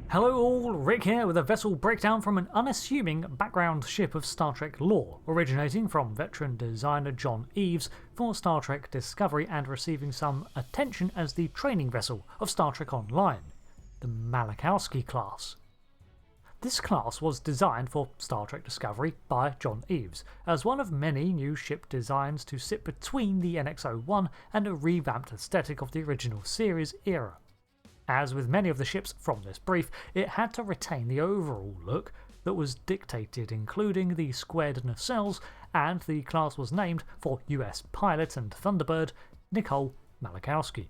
Hello all, Rick here with a vessel breakdown from an unassuming background ship of Star Trek lore, originating from veteran designer John Eaves for Star Trek Discovery and receiving some attention as the training vessel of Star Trek Online, the Malachowski class. This class was designed for Star Trek Discovery by John Eaves, as one of many new ship designs to sit between the NX-01 and a revamped aesthetic of the original series era. As with many of the ships from this brief, it had to retain the overall look that was dictated, including the squared nacelles, and the class was named for US pilot and Thunderbird Nicole Malachowski.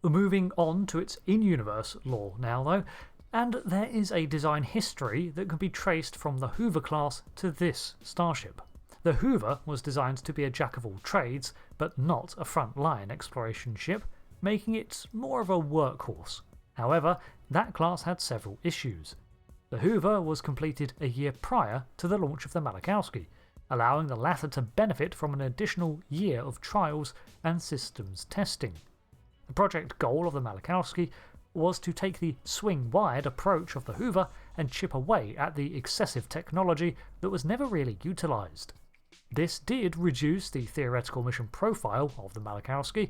Moving on to its in-universe lore now though, and there is a design history that can be traced from the Hoover class to this starship. The Hoover was designed to be a jack of all trades, but not a front-line exploration ship, making it more of a workhorse. However, that class had several issues. The Hoover was completed a year prior to the launch of the Malachowski, allowing the latter to benefit from an additional year of trials and systems testing. The project goal of the Malachowski was to take the swing-wide approach of the Hoover and chip away at the excessive technology that was never really utilised. This did reduce the theoretical mission profile of the Malachowski,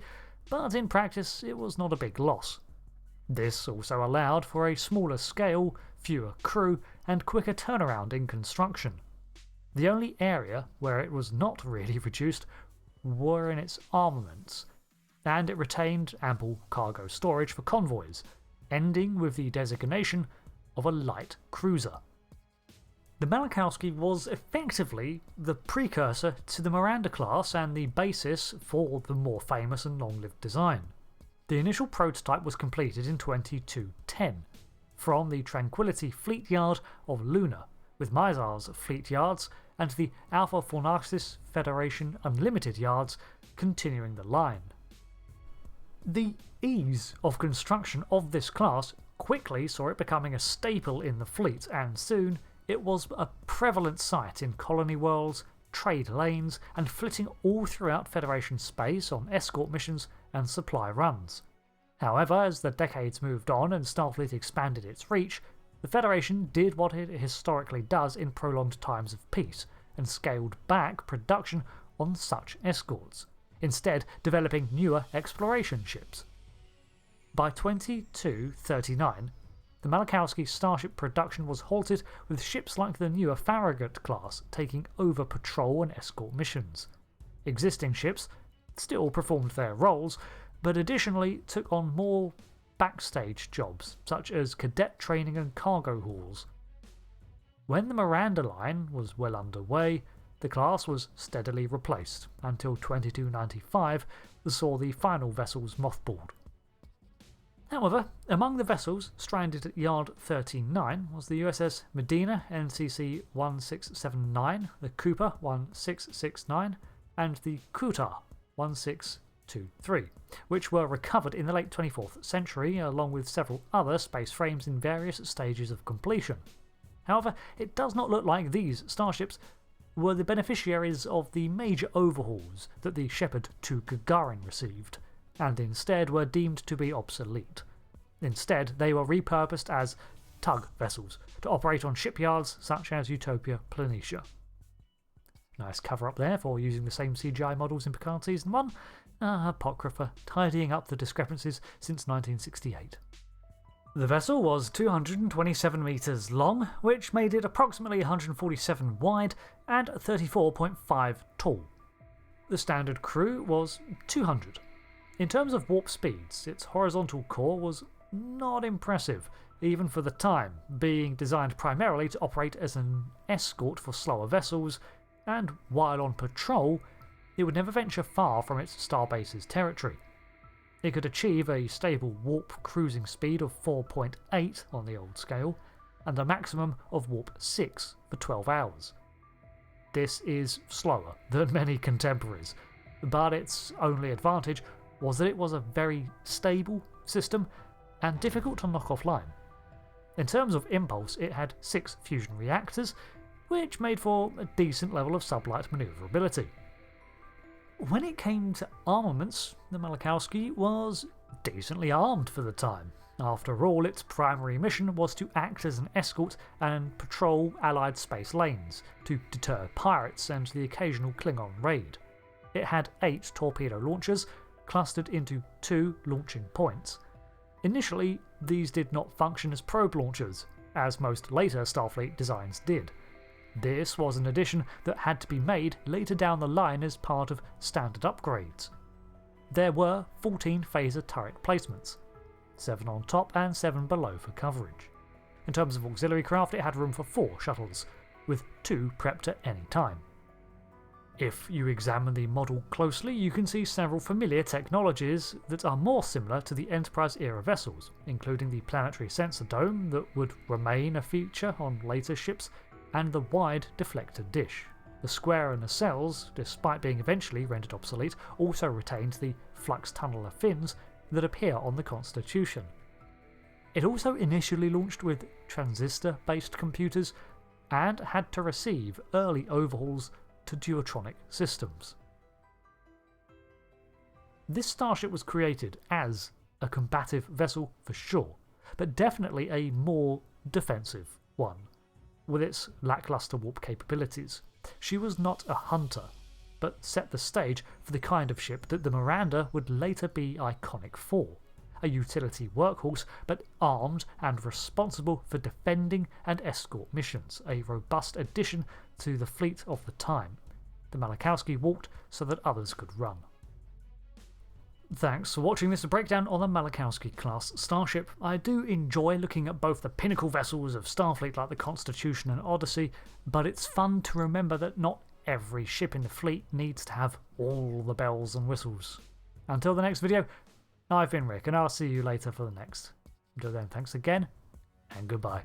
but in practice it was not a big loss. This also allowed for a smaller scale, fewer crew, and quicker turnaround in construction. The only area where it was not really reduced were in its armaments, and it retained ample cargo storage for convoys, ending with the designation of a light cruiser. The Malachowski was effectively the precursor to the Miranda class and the basis for the more famous and long-lived design. The initial prototype was completed in 2210 from the Tranquility Fleet Yard of Luna, with Mizar's fleet yards and the Alpha Fornaxis Federation Unlimited yards continuing the line. The ease of construction of this class quickly saw it becoming a staple in the fleet, and soon it was a prevalent sight in colony worlds, trade lanes, and flitting all throughout Federation space on escort missions and supply runs. However, as the decades moved on and Starfleet expanded its reach, the Federation did what it historically does in prolonged times of peace, and scaled back production on such escorts, instead developing newer exploration ships. By 2239, the Malachowski starship production was halted, with ships like the newer Farragut class taking over patrol and escort missions. Existing ships still performed their roles, but additionally took on more backstage jobs, such as cadet training and cargo hauls. When the Miranda line was well underway, the class was steadily replaced, until 2295 saw the final vessels mothballed. However, among the vessels stranded at Yard 39 was the USS Medina NCC 1679, the Cooper 1669, and the Kuta 1623, which were recovered in the late 24th century, along with several other space frames in various stages of completion. However, it does not look like these starships were the beneficiaries of the major overhauls that the Shepard 2 Gagarin received, and instead were deemed to be obsolete. Instead, they were repurposed as tug vessels to operate on shipyards such as Utopia Planitia. Nice cover up there for using the same CGI models in Picard Season 1, apocrypha tidying up the discrepancies since 1968. The vessel was 227 metres long, which made it approximately 147 wide and 34.5 tall. The standard crew was 200. In terms of warp speeds, its horizontal core was not impressive, even for the time, being designed primarily to operate as an escort for slower vessels, and while on patrol, it would never venture far from its starbase's territory. It could achieve a stable warp cruising speed of 4.8 on the old scale, and a maximum of warp 6 for 12 hours. This is slower than many contemporaries, but its only advantage was that it was a very stable system and difficult to knock offline. In terms of impulse, it had 6 fusion reactors, which made for a decent level of sublight manoeuvrability. When it came to armaments, the Malachowski was decently armed for the time. After all, its primary mission was to act as an escort and patrol Allied space lanes to deter pirates and the occasional Klingon raid. It had 8 torpedo launchers, clustered into 2 launching points. Initially, these did not function as probe launchers, as most later Starfleet designs did. This was an addition that had to be made later down the line as part of standard upgrades. There were 14 phaser turret placements, 7 on top and 7 below for coverage. In terms of auxiliary craft, it had room for 4 shuttles, with 2 prepped at any time. If you examine the model closely, you can see several familiar technologies that are more similar to the Enterprise-era vessels, including the planetary sensor dome that would remain a feature on later ships, and the wide deflector dish. The square nacelles, despite being eventually rendered obsolete, also retained the flux tunneler fins that appear on the Constitution. It also initially launched with transistor-based computers and had to receive early overhauls to duotronic systems. This starship was created as a combative vessel for sure, but definitely a more defensive one. With its lackluster warp capabilities, she was not a hunter, but set the stage for the kind of ship that the Miranda would later be iconic for. A utility workhorse, but armed and responsible for defending and escort missions, a robust addition to the fleet of the time. The Malachowski walked so that others could run. Thanks for watching this breakdown on the Malachowski class starship. I do enjoy looking at both the pinnacle vessels of Starfleet like the Constitution and Odyssey, but it's fun to remember that not every ship in the fleet needs to have all the bells and whistles. Until the next video, I've been Rick, and I'll see you later for the next. Until then, thanks again, and goodbye.